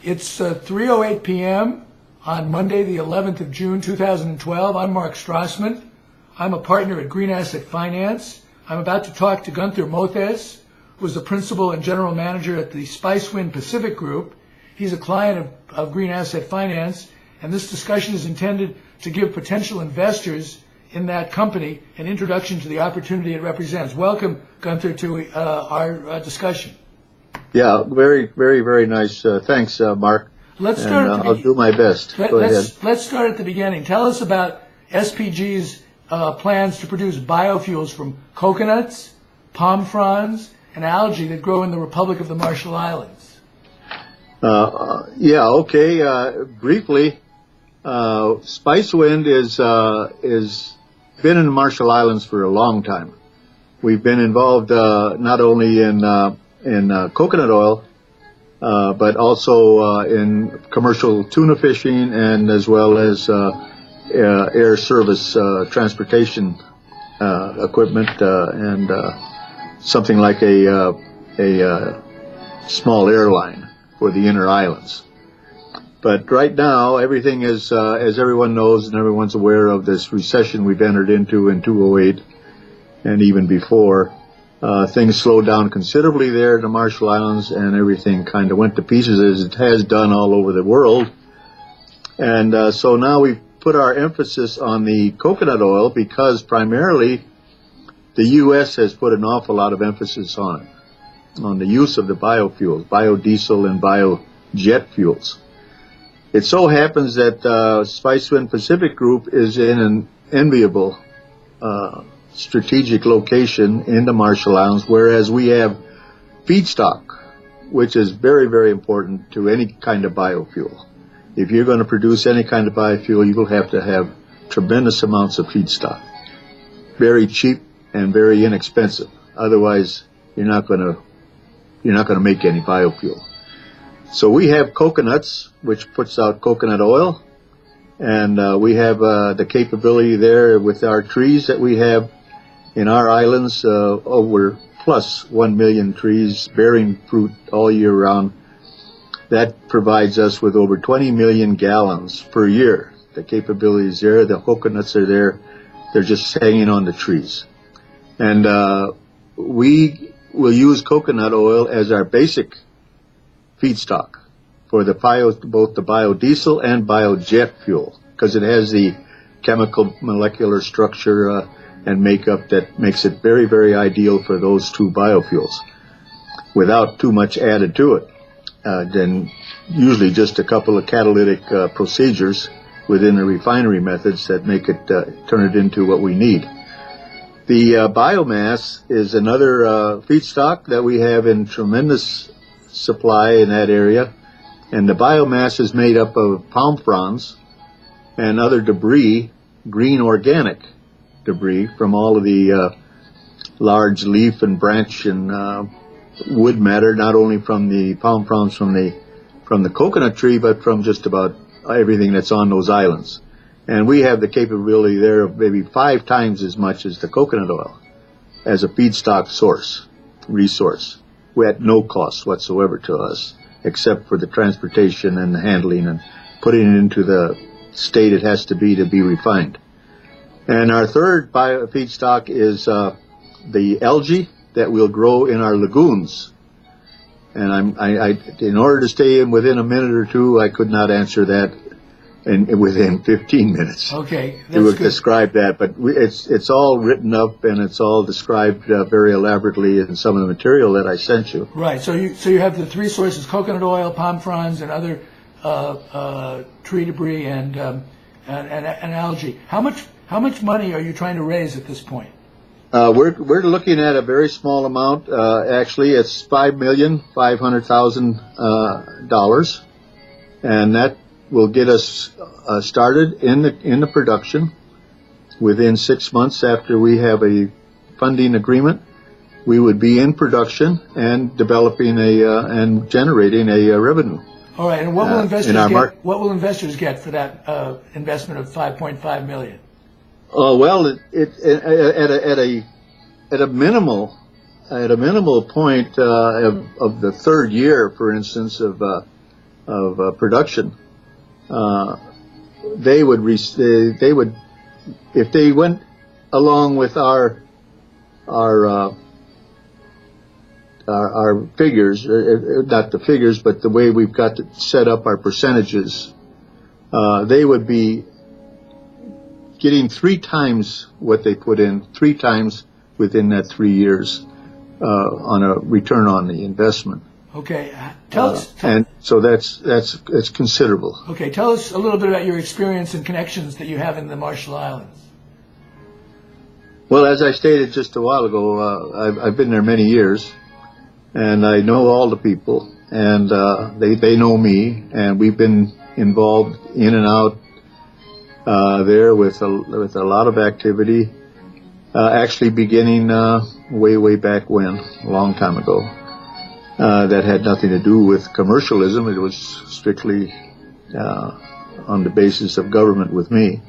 It's 3:08 p.m. on Monday, the 11th of June, 2012. I'm Mark Strassman. I'm a partner at Green Asset Finance. I'm about to talk to Gunther Mothes, who is the principal and general manager at the Spicewind Pacific Group. He's a client of Green Asset Finance, and this discussion is intended to give potential investors in that company an introduction to the opportunity it represents. Welcome, Gunther, to our discussion. Yeah, very, very, very nice. Thanks, Mark. Let's start. I'll do my best. Go ahead. Let's start at the beginning. Tell us about SPG's plans to produce biofuels from coconuts, palm fronds, and algae that grow in the Republic of the Marshall Islands. Briefly, Spicewind is been in the Marshall Islands for a long time. We've been involved not only in coconut oil, but also in commercial tuna fishing, and as well as air service transportation equipment, and something like a small airline for the inner islands. But right now, everything is, as everyone knows and everyone's aware of, this recession we've entered into in 2008 and even before. Things slowed down considerably there in the Marshall Islands, and everything kind of went to pieces, as it has done all over the world. And so now we've put our emphasis on the coconut oil because primarily the U.S. has put an awful lot of emphasis on the use of the biofuels, biodiesel and biojet fuels. It so happens that Spicewind Pacific Group is in an enviable strategic location in the Marshall Islands, whereas we have feedstock, which is very, very important to any kind of biofuel. If you're going to produce any kind of biofuel, you will have to have tremendous amounts of feedstock, very cheap and very inexpensive. Otherwise, you're not going to make any biofuel. So we have coconuts, which puts out coconut oil, and we have the capability there with our trees that we have in our islands, over plus 1 million trees bearing fruit all year round. That provides us with over 20 million gallons per year. The capability is there, the coconuts are there, they're just hanging on the trees. And we will use coconut oil as our basic feedstock for both the biodiesel and biojet fuel, because it has the chemical molecular structure and makeup that makes it very, very ideal for those two biofuels without too much added to it. Then usually just a couple of catalytic procedures within the refinery methods that make it turn it into what we need. The biomass is another feedstock that we have in tremendous supply in that area, and the biomass is made up of palm fronds and other debris, green organic debris from all of the large leaf and branch and wood matter, not only from the palm fronds from the coconut tree, but from just about everything that's on those islands. And we have the capability there of maybe 5 times as much as the coconut oil as a feedstock resource, at no cost whatsoever to us, except for the transportation and the handling and putting it into the state it has to be refined. And our third feedstock is the algae that will grow in our lagoons. And in order to stay within a minute or two, I could not answer that within 15 minutes. Okay, to that's good. Describe that, but it's all written up and it's all described very elaborately in some of the material that I sent you. Right. So you have the 3 sources: coconut oil, palm fronds, and other tree debris and algae. How much money are you trying to raise at this point? We're looking at a very small amount. Actually, it's $5,500,000, and that will get us started in the production. Within 6 months after we have a funding agreement, we would be in production and developing and generating a revenue. All right, and what will investors get? What will investors get for that investment of $5.5 million? Well, at a minimal point of the third year, for instance, of production, they would if they went along with our figures, not the figures, but the way we've got to set up our percentages, they would be getting 3 times what they put in, 3 times within that 3 years on a return on the investment. Okay, and so that's considerable. Okay, tell us a little bit about your experience and connections that you have in the Marshall Islands. Well, as I stated just a while ago, I've been there many years, and I know all the people, and they know me, and we've been involved in and out there with a lot of activity. Actually, beginning way back when, a long time ago. That had nothing to do with commercialism. It was strictly on the basis of government with me.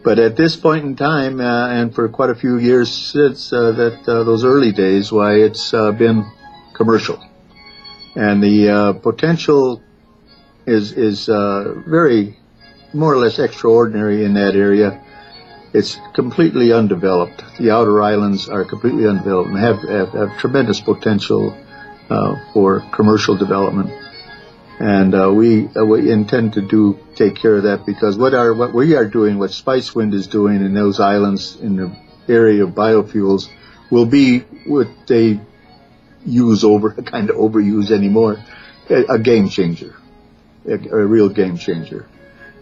But at this point in time, and for quite a few years since those early days, why it's been commercial. And the potential is very, more or less extraordinary in that area. It's completely undeveloped. The outer islands are completely undeveloped and have tremendous potential for commercial development, and we intend to take care of that, because what we are doing, what Spicewind is doing in those islands in the area of biofuels, will be what they kind of overuse anymore, a game changer, a real game changer,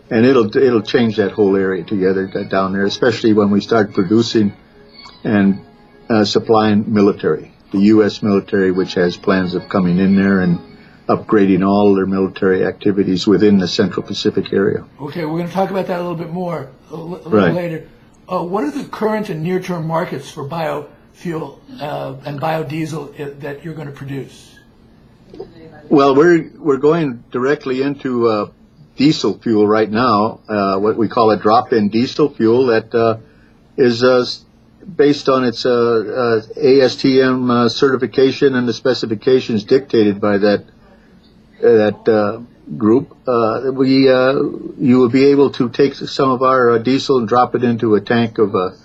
and it'll change that whole area together down there, especially when we start producing and supplying military. The U.S. military, which has plans of coming in there and upgrading all their military activities within the Central Pacific area. Okay, we're going to talk about that a little bit more a little later. What are the current and near-term markets for biofuel and biodiesel that you're going to produce? Well, we're going directly into diesel fuel right now, what we call a drop-in diesel fuel that is based on its ASTM certification and the specifications dictated by that group. You will be able to take some of our diesel and drop it into a tank of a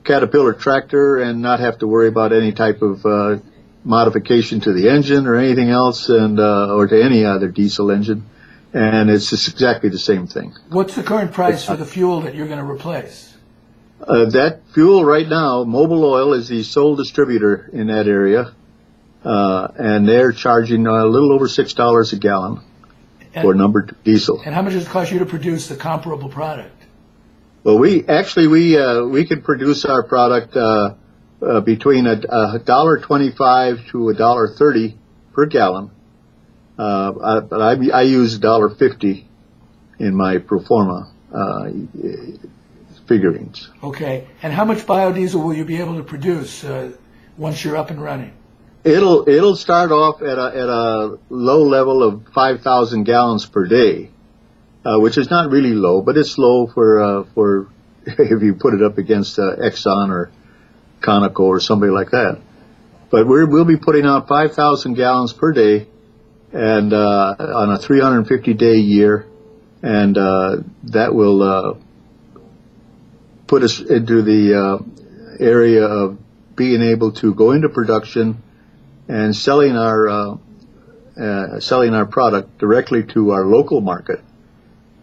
Caterpillar tractor and not have to worry about any type of modification to the engine or anything else, and or to any other diesel engine. And it's just exactly the same thing. What's the current price for the fuel that you're going to replace? That fuel right now, Mobil Oil is the sole distributor in that area, and they're charging a little over $6 a gallon for number 2 diesel. And how much does it cost you to produce the comparable product? Well, we can produce our product between $1.25 to $1.30 per gallon. But I use $1.50 in my pro forma figurines. Okay, and how much biodiesel will you be able to produce once you're up and running? It'll start off at a low level of 5,000 gallons per day, which is not really low, but it's low for if you put it up against Exxon or Conoco or somebody like that. But we'll be putting out 5,000 gallons per day, and on a 350-day year, and that will put us into the area of being able to go into production and selling our product directly to our local market,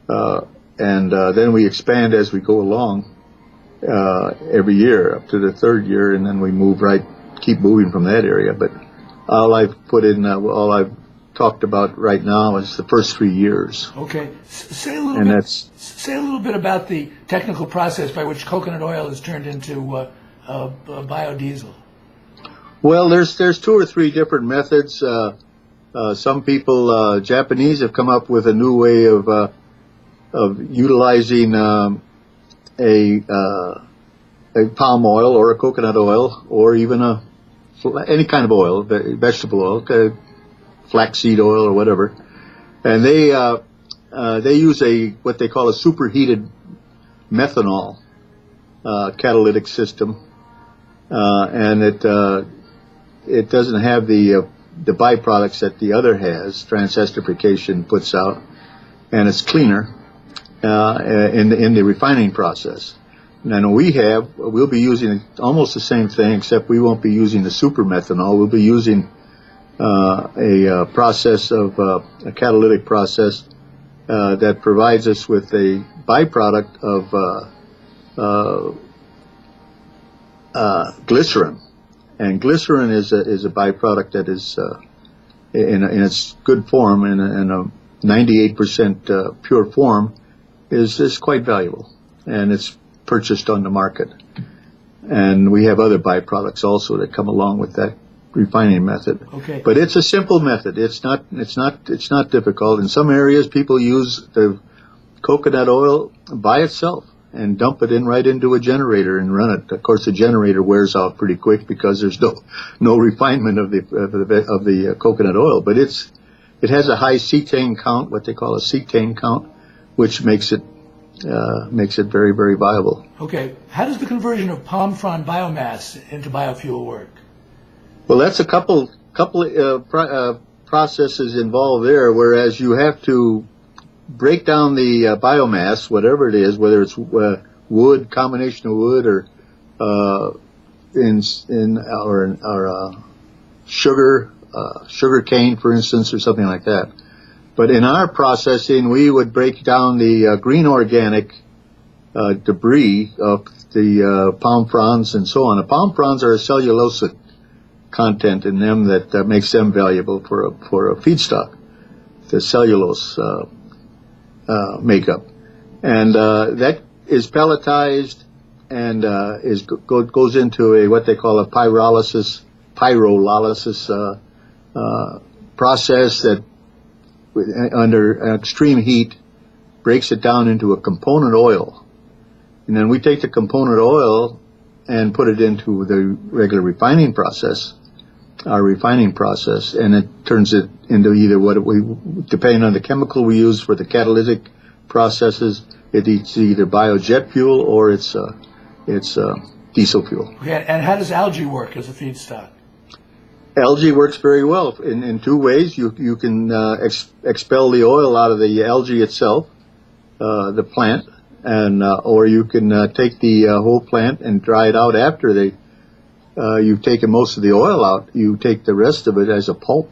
and then we expand as we go along every year up to the 3rd year, and then we keep moving from that area. But all I've talked about right now is the first 3 years. Okay, say a little bit about the technical process by which coconut oil is turned into biodiesel. Well, there's 2 or 3 different methods. Some people, Japanese, have come up with a new way of utilizing a palm oil or a coconut oil, or even any kind of oil, vegetable oil, flaxseed oil or whatever, and they use what they call a superheated methanol catalytic system, and it doesn't have the the byproducts that the other has, transesterification puts out, and it's cleaner in the refining process. And we'll be using almost the same thing, except we won't be using the super methanol. We'll be using a process of a catalytic process that provides us with a byproduct of glycerin. And glycerin is a byproduct that is in its good form, in a 98% pure form, is quite valuable, and it's purchased on the market. And we have other byproducts also that come along with that refining method. Okay. But it's a simple method. It's not difficult. In some areas, people use the coconut oil by itself and dump it right into a generator and run it. Of course, the generator wears out pretty quick because there's no refinement of the coconut oil. But it has a high cetane count, what they call a cetane count, which makes it very, very viable. Okay. How does the conversion of palm frond biomass into biofuel work? Well, that's a couple processes involved there, whereas you have to break down the biomass, whatever it is, whether it's wood, combination of wood, or sugar cane, for instance, or something like that. But in our processing, we would break down the green organic debris of the palm fronds and so on. The palm fronds are a cellulosic content in them that makes them valuable for a feedstock, the cellulose makeup. And that is pelletized and goes into what they call a pyrolysis process that under extreme heat breaks it down into a component oil. And then we take the component oil and put it into the regular refining process, our refining process, and it turns it into either depending on the chemical we use for the catalytic processes, it's either biojet fuel or it's diesel fuel. Okay, and how does algae work as a feedstock? Algae works very well in two ways. You can expel the oil out of the algae itself, the plant, and or you can take the whole plant and dry it out after you've taken most of the oil out. You take the rest of it as a pulp,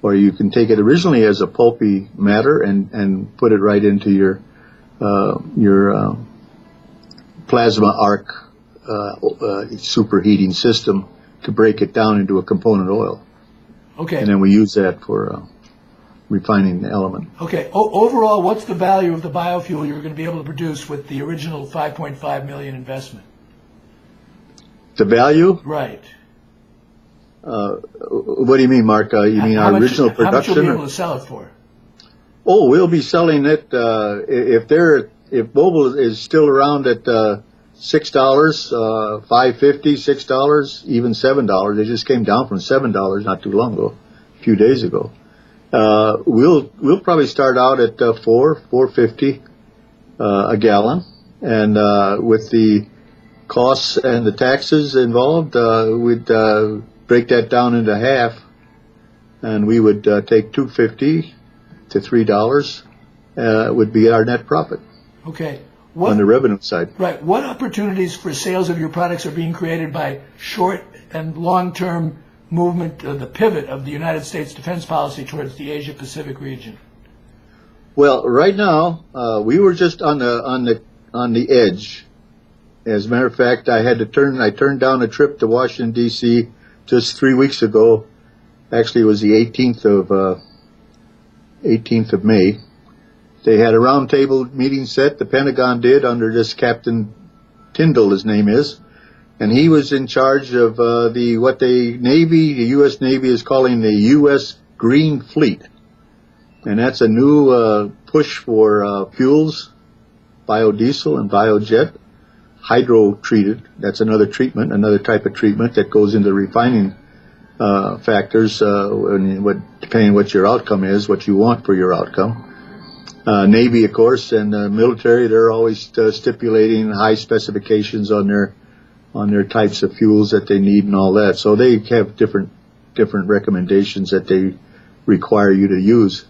or you can take it originally as a pulpy matter and put it right into your plasma arc superheating system to break it down into a component oil. Okay. And then we use that for refining the element. Okay. Overall, what's the value of the biofuel you're going to be able to produce with the original $5.5 million investment? The value? Right. What do you mean, Mark? You mean our original production? How much will you be able to sell it for? Oh, we'll be selling it if mobile is still around at $6, $5.50, $6, even $7. They just came down from $7 not too long ago, a few days ago. We'll probably start out at $4.50 a gallon, and with the costs and the taxes involved, we'd break that down into half, and we would take $2.50 to $3 would be our net profit. Okay. On the revenue side. Right. What opportunities for sales of your products are being created by short and long-term movement, the pivot of the United States defense policy towards the Asia-Pacific region? Well, right now, we were just on the edge. As a matter of fact, I turned down a trip to Washington, D.C. just 3 weeks ago. Actually, it was the 18th of May. They had a roundtable meeting set, the Pentagon did, under this Captain Tyndall, his name is, and he was in charge of the U.S. Navy is calling the U.S. Green Fleet. And that's a new push for fuels, biodiesel and biojet, hydro-treated. That's another treatment, another type of treatment that goes into refining factors, depending on what your outcome is, what you want for your outcome. Navy, of course, and military, they're always stipulating high specifications on their types of fuels that they need and all that. So they have different different recommendations that they require you to use.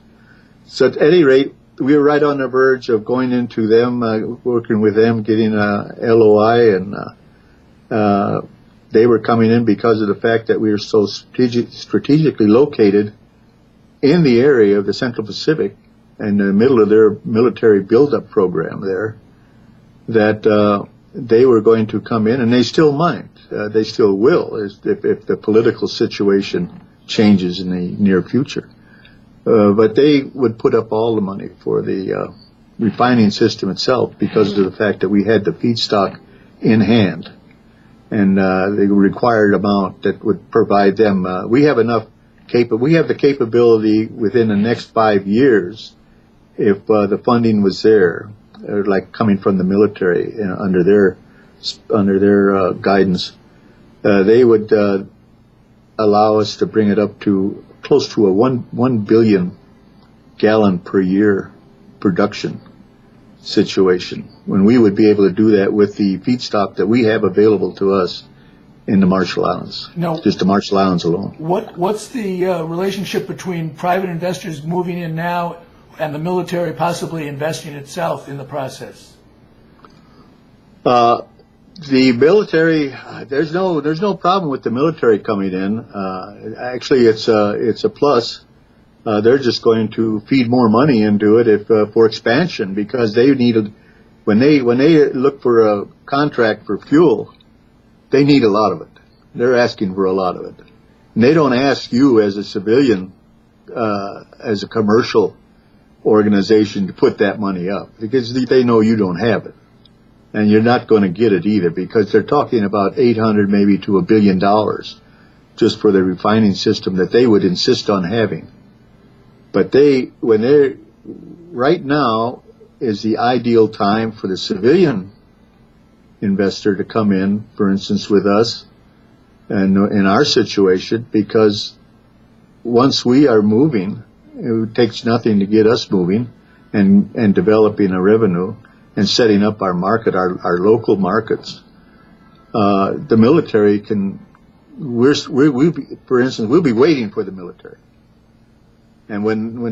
So at any rate, we were right on the verge of going into them, working with them, getting a LOI, and they were coming in because of the fact that we were so strategically located in the area of the Central Pacific, in the middle of their military buildup program there, that they were going to come in, and they still might. They still will, if the political situation changes in the near future. But they would put up all the money for the refining system itself because of the fact that we had the feedstock in hand, and the required amount that would provide them. We have enough we have the capability within the next 5 years, if the funding was there, like coming from the military under their guidance, they would allow us to bring it up to close to a 1 billion gallon per year production situation, when we would be able to do that with the feedstock that we have available to us in the Marshall Islands. No. Just the Marshall Islands alone. What's the relationship between private investors moving in now and the military possibly investing itself in the process? The military, there's no problem with the military coming in. Actually, it's a plus. They're just going to feed more money into it for expansion, because they needed, when they look for a contract for fuel, they need a lot of it. They're asking for a lot of it. And they don't ask you as a civilian, as a commercial organization, to put that money up, because they know you don't have it. And you're not going to get it either, because they're talking about $800 maybe to $1 billion just for the refining system that they would insist on having. But right now is the ideal time for the civilian investor to come in, for instance, with us and in our situation, because once we are moving, it takes nothing to get us moving and developing a revenue and setting up our market, our local markets. The military for instance, we'll be waiting for the military. And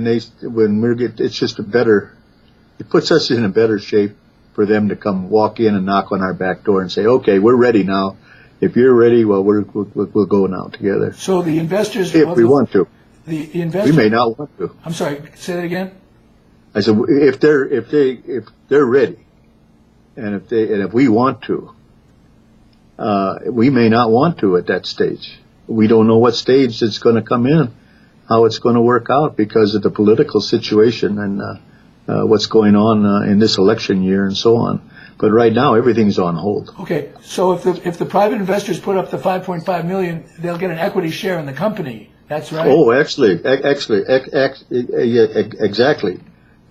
it's just it puts us in a better shape for them to come walk in and knock on our back door and say, okay, we're ready now. If you're ready, well, we'll go now together. So the investors, if we want to. The investors, we may not want to. I'm sorry, say that again. I said, if they're ready, and if we want to, we may not want to at that stage. We don't know what stage it's going to come in, how it's going to work out because of the political situation and what's going on in this election year and so on. But right now, everything's on hold. Okay, so if the private investors put up the $5.5 million, they'll get an equity share in the company. That's right. Oh, actually, exactly.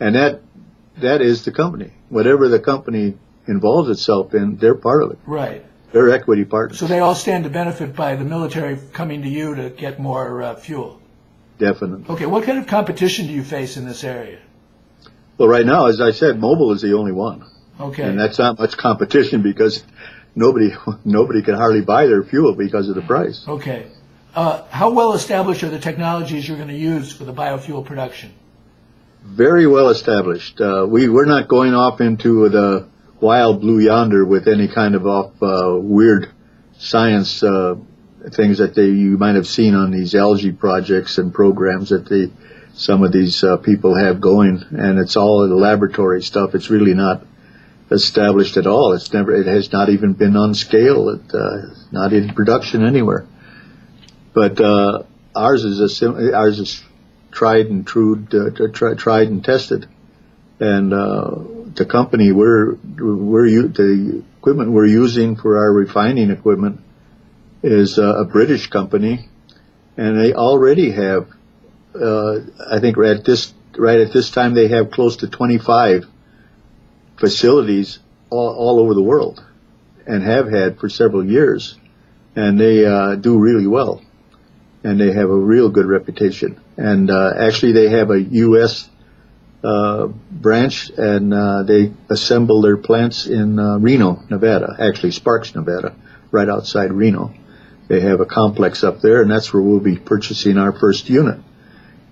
And that is the company. Whatever the company involves itself in, they're part of it. Right. They're equity partners. So they all stand to benefit by the military coming to you to get more fuel. Definitely. Okay, what kind of competition do you face in this area? Well, right now, as I said, Mobil is the only one. Okay. And that's not much competition because nobody can hardly buy their fuel because of the price. Okay. How well established are the technologies you're going to use for the biofuel production? Very well established. We're not going off into the wild blue yonder with any kind of weird science things that you might have seen on these algae projects and programs that some of these people have going, and it's all the laboratory stuff. It's really not established at all. It has not even been on scale. It's not in production anywhere. But ours is tried and true, tried and tested, and the company the equipment we're using for our refining equipment is a British company, and they already have, I think right at this time they have close to 25 facilities all over the world, and have had for several years, and they do really well, and they have a real good reputation. And actually they have a U.S. branch, and they assemble their plants in Reno, Nevada, actually Sparks, Nevada, right outside Reno. They have a complex up there, and that's where we'll be purchasing our first unit,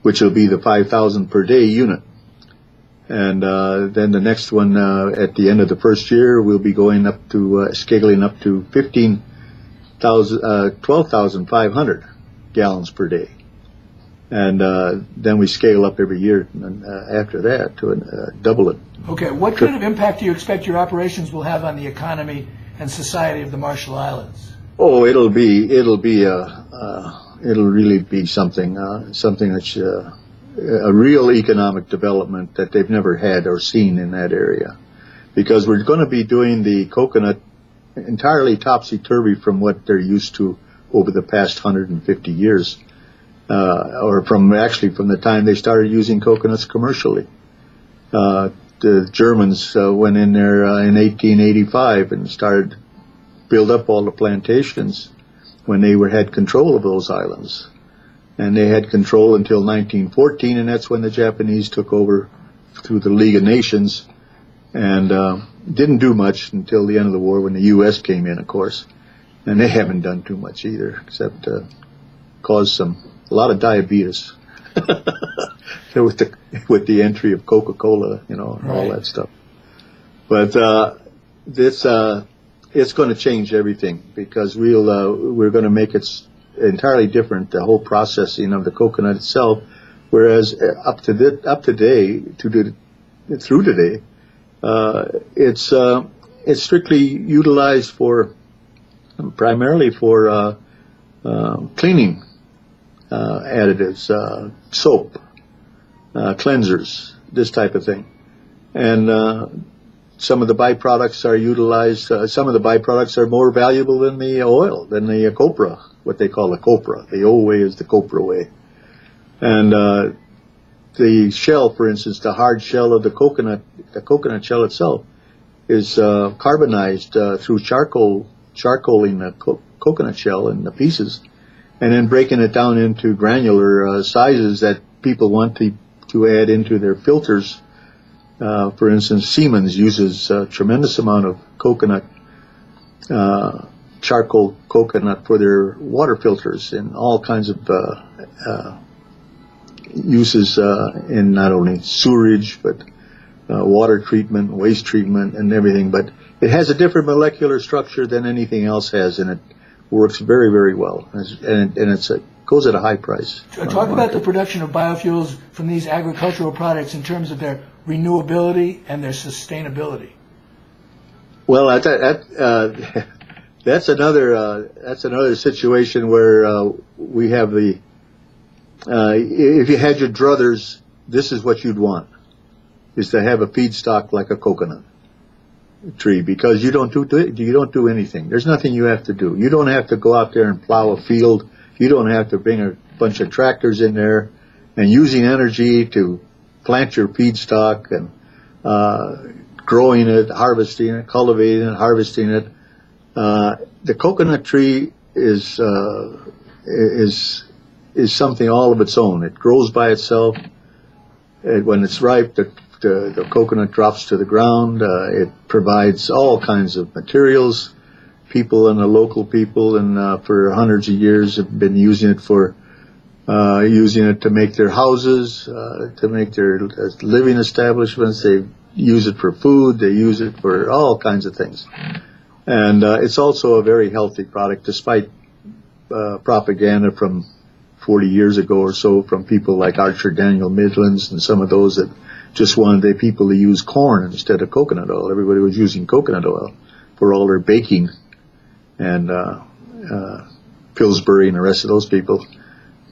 which will be the 5,000 per day unit. And then the next one, at the end of the first year, we'll be going up to, scaling up to 12,500 gallons per day. And then we scale up every year after that to double it. Okay, what kind of impact do you expect your operations will have on the economy and society of the Marshall Islands? Oh, it'll really be something that's a real economic development that they've never had or seen in that area, because we're going to be doing the coconut entirely topsy-turvy from what they're used to over the past 150 years, or from the time they started using coconuts commercially. The Germans went in there in 1885 and started build up all the plantations when they had control of those islands. And they had control until 1914, and that's when the Japanese took over through the League of Nations, and didn't do much until the end of the war when the U.S. came in, of course. And they haven't done too much either, except cause a lot of diabetes with the entry of Coca-Cola, and all that stuff. But it's going to change everything, because we're going to make it entirely different, the whole processing of the coconut itself. Whereas through today, it's strictly utilized primarily for cleaning additives, soap, cleansers, this type of thing, and some of the byproducts are utilized. Some of the byproducts are more valuable than the oil, than the copra, what they call the copra. The old way is the copra way. And the shell, for instance, the hard shell of the coconut shell itself is carbonized through charcoaling the coconut shell in the pieces, and then breaking it down into granular sizes that people want to add into their filters. For instance, Siemens uses a tremendous amount of charcoal coconut for their water filters, and all kinds of uses in not only sewerage, but water treatment, waste treatment, and everything. But it has a different molecular structure than anything else has, and it works very, very well. And it goes at a high price. Talk about the production of biofuels from these agricultural products in terms of their renewability and their sustainability. Well, that's another situation where we have if you had your druthers, this is what you'd want, is to have a feedstock like a coconut tree, because you don't do anything. There's nothing you have to do. You don't have to go out there and plow a field. You don't have to bring a bunch of tractors in there and using energy to plant your feedstock and growing it, harvesting it, cultivating it, harvesting it. The coconut tree is something all of its own. It grows by itself. When it's ripe, the coconut drops to the ground. It provides all kinds of materials. People and the local people, and for hundreds of years, have been using it to make their houses, to make their living establishments. They use it for food. They use it for all kinds of things. And it's also a very healthy product, despite propaganda from 40 years ago or so from people like Archer Daniel Midlands and some of those that just wanted the people to use corn instead of coconut oil. Everybody was using coconut oil for all their baking, and Pillsbury and the rest of those people.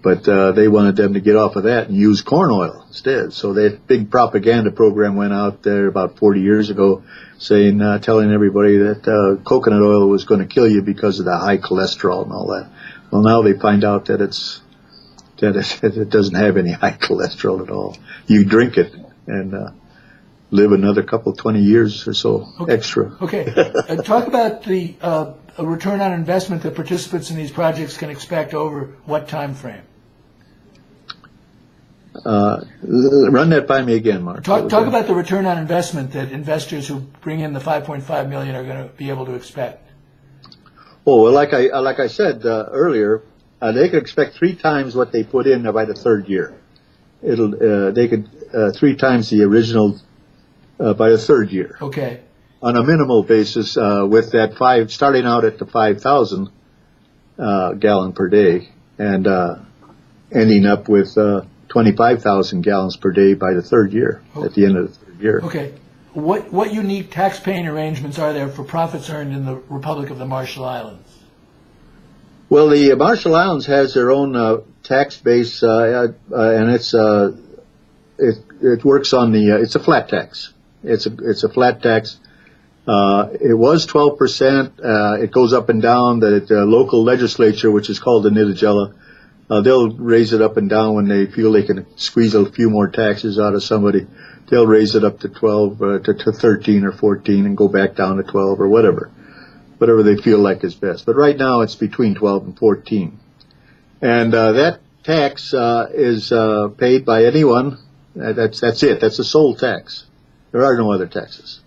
But they wanted them to get off of that and use corn oil instead. So that big propaganda program went out there about 40 years ago, saying, telling everybody that coconut oil was going to kill you because of the high cholesterol and all that. Well, now they find out that it doesn't have any high cholesterol at all. You drink it and live another 20 years or so extra. Okay. Talk about the return on investment that participants in these projects can expect over what time frame? Run that by me again, Mark. Talk about the return on investment that investors who bring in the $5.5 million are going to be able to expect. Oh, well, like I said earlier, they could expect 3 times what they put in by the 3rd year. They could 3 times the original by the 3rd year. Okay. On a minimal basis, with that starting out at the 5,000 gallon per day, and ending up with 25,000 gallons per day by the 3rd year. Okay. At the end of the 3rd year. Okay. What unique tax-paying arrangements are there for profits earned in the Republic of the Marshall Islands? Well, the Marshall Islands has their own tax base, and it works on it's a flat tax. It's a flat tax. It was 12%. It goes up and down. The local legislature, which is called the Nitijela, they'll raise it up and down when they feel they can squeeze a few more taxes out of somebody. They'll raise it up to 12, to 13 or 14, and go back down to 12 or whatever they feel like is best. But right now it's between 12 and 14, and that tax is paid by anyone. That's it. That's a sole tax. There are no other taxes,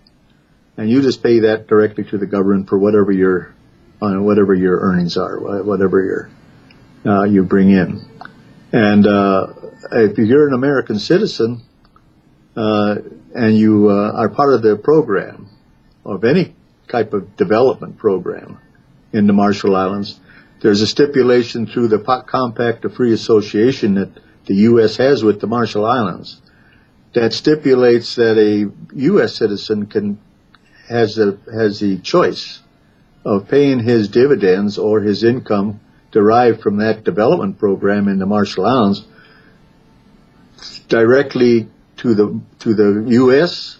and you just pay that directly to the government for whatever your earnings are, whatever you bring in. And if you're an American citizen and you are part of the program of any type of development program in the Marshall Islands, there's a stipulation through the Compact of Free Association that the U.S. has with the Marshall Islands that stipulates that a U.S. citizen has the choice of paying his dividends or his income derived from that development program in the Marshall Islands directly to the U.S.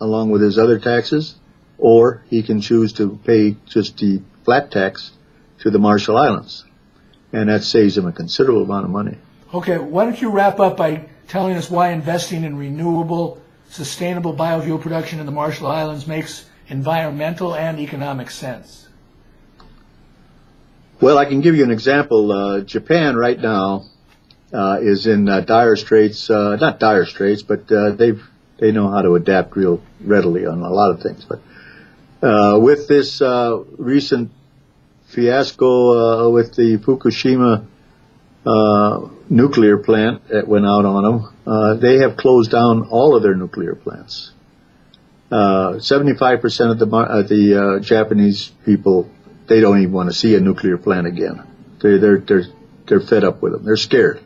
along with his other taxes, or he can choose to pay just the flat tax to the Marshall Islands, and that saves him a considerable amount of money. Okay, why don't you wrap up by telling us why investing in renewable, sustainable biofuel production in the Marshall Islands makes environmental and economic sense? Well, I can give you an example. Japan right now is in dire straits, not dire straits, but they know how to adapt real readily on a lot of things. But with this recent fiasco with the Fukushima nuclear plant that went out on them, they have closed down all of their nuclear plants. 75% of the Japanese people, they don't even want to see a nuclear plant again. They're fed up with them. They're scared,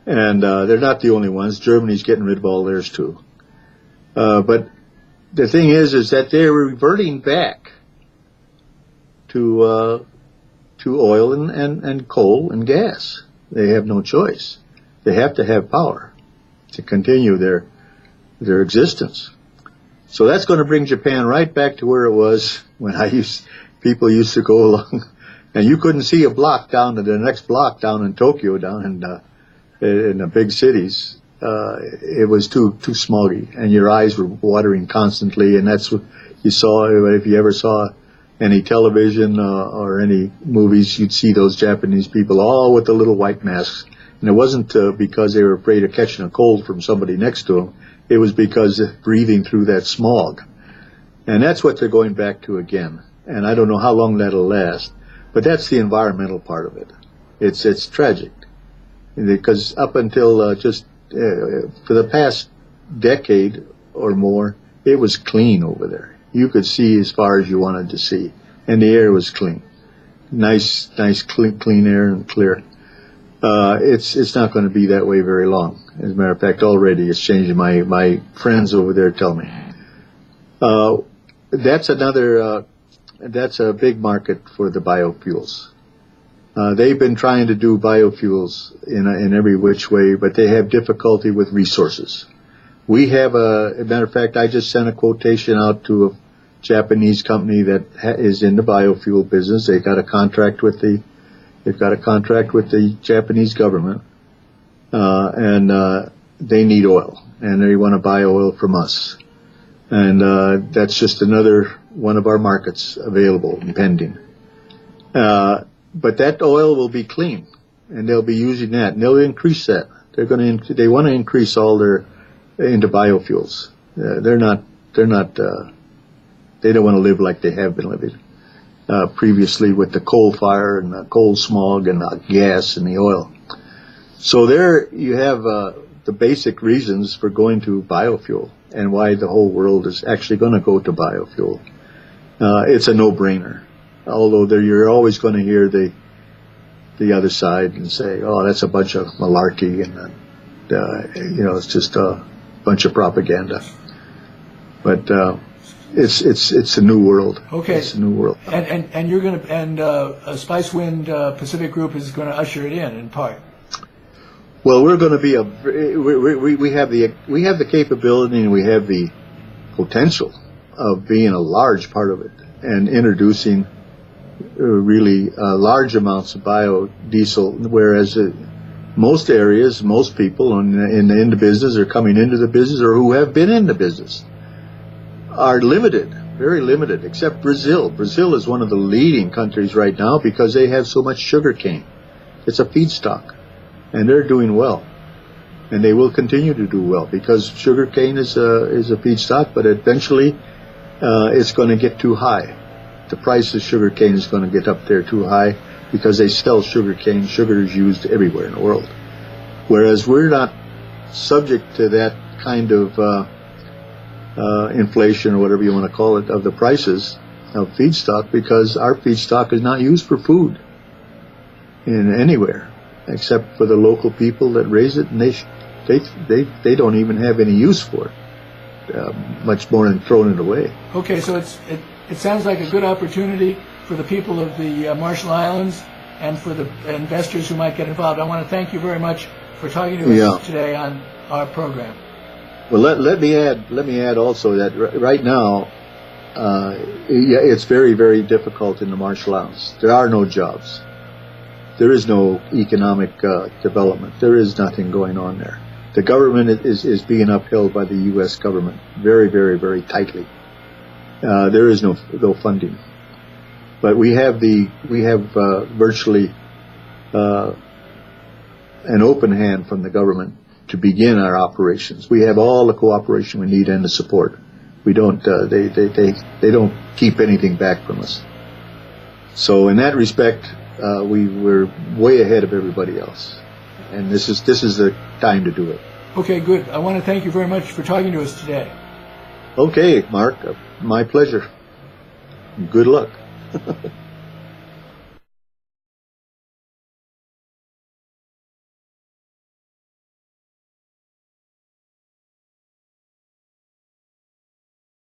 and they're not the only ones. Germany's getting rid of all theirs too. But the thing is that they're reverting back to oil and coal and gas. They have no choice. They have to have power to continue their existence. So that's going to bring Japan right back to where it was when people used to go along, and you couldn't see a block down to the next block down in Tokyo, down in the big cities. It was too smoggy, and your eyes were watering constantly, and that's what you saw. If you ever saw any television or any movies, you'd see those Japanese people all with the little white masks. And it wasn't because they were afraid of catching a cold from somebody next to them. It was because of breathing through that smog. And that's what they're going back to again. And I don't know how long that'll last. But that's the environmental part of it. It's tragic. Because up until for the past decade or more, it was clean over there. You could see as far as you wanted to see. And the air was clean. Nice, clean air and clear. It's not going to be that way very long. As a matter of fact, already it's changing. My friends over there tell me. That's a big market for the biofuels. They've been trying to do biofuels in every which way, but they have difficulty with resources. We have a matter of fact, I just sent a quotation out to a Japanese company that is in the biofuel business. They've got a contract with the Japanese government, and they need oil, and they want to buy oil from us. And that's just another one of our markets available and pending. But that oil will be clean, and they'll be using that, and they'll increase that. They want to increase all their into biofuels. They don't want to live like they have been living. previously with the coal fire and the coal smog and the gas and the oil. So there you have the basic reasons for going to biofuel and why the whole world is actually going to go to biofuel. It's a no-brainer. Although you're always going to hear the other side and say, "Oh, that's a bunch of malarkey," and it's just a bunch of propaganda. But it's a new world. Okay. It's a new world. And you're going to Spicewind Pacific Group is going to usher it in part. Well, we're going to be we have the capability and we have the potential of being a large part of it and introducing really large amounts of biodiesel, whereas most areas, most people in the business or coming into the business or who have been in the business are limited, very limited, except Brazil. Brazil is one of the leading countries right now because they have so much sugar cane. It's a feedstock, and they're doing well. And they will continue to do well because sugar cane is a feedstock, but eventually it's going to get too high. The price of sugar cane is going to get up there too high because they sell sugar cane. Sugar is used everywhere in the world. Whereas we're not subject to that kind of inflation or whatever you want to call it of the prices of feedstock because our feedstock is not used for food in anywhere except for the local people that raise it, and they don't even have any use for it, much more than throwing it away. Okay, so it sounds like a good opportunity for the people of the Marshall Islands and for the investors who might get involved. I want to thank you very much for talking to us today on our program. Well, let me add also that right now, it's very, very difficult in the Marshall Islands. There are no jobs. There is no economic development. There is nothing going on there. The government is being upheld by the U.S. government very, very, very tightly. There is no funding, but we have virtually an open hand from the government to begin our operations. We have all the cooperation we need and the support. We don't. They don't keep anything back from us. So in that respect, we're way ahead of everybody else, and this is the time to do it. Okay, good. I want to thank you very much for talking to us today. Okay, Mark, my pleasure. Good luck.